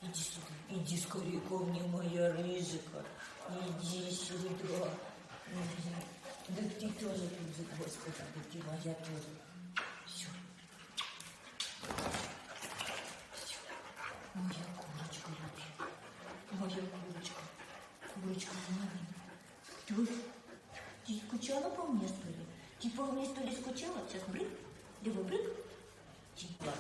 Иди сюда, иди скорее ко мне, моя рыжика. Иди сюда. Да ты тоже тут, Господи, да ты моя тоже. Все. Все. Моя курочка любимая. Моя курочка. Курочка мамина. Ты скучала по мне, что ли? Ты по мне, что ли, скучала? Сейчас брык. Давай брык. Типа.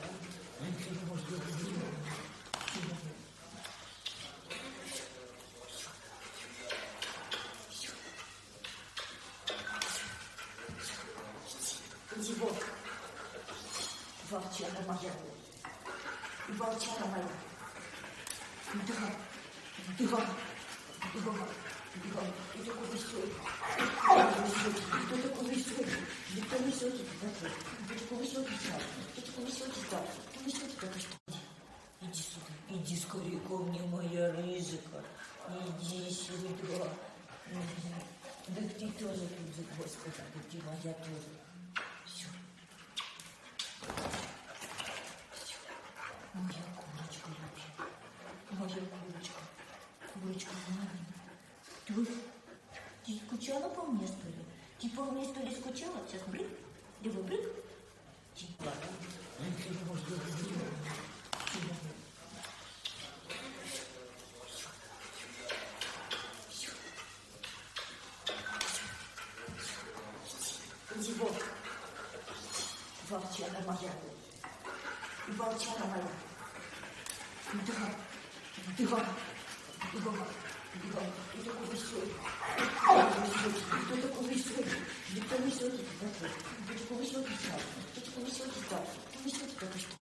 Иди вот, волчара моя, волчара моя. Давай, давай, давай, давай. Ты такой веселый, ты такой веселый, ты такой веселый, ты такой веселый, ты такой веселый, ты веселый, как что? Иди сюда, иди скорее ко мне, моя рыжика. Иди сюда. Да ты тоже тут, Господи, да ты моя тоже. Все. Все. Моя курочка любимая. Моя курочка. Курочка мамина. Ты скучала по мне, что ли? Ты по мне, что ли, скучала? Сейчас брык. Давай брык. Типа. Иди вот, волчара моя, волчара моя. Давай, давай, давай, давай. Ты такой веселый, ты такой веселый, ты такой веселый, ты такой веселый, ты такой веселый, ты такой веселый, как что?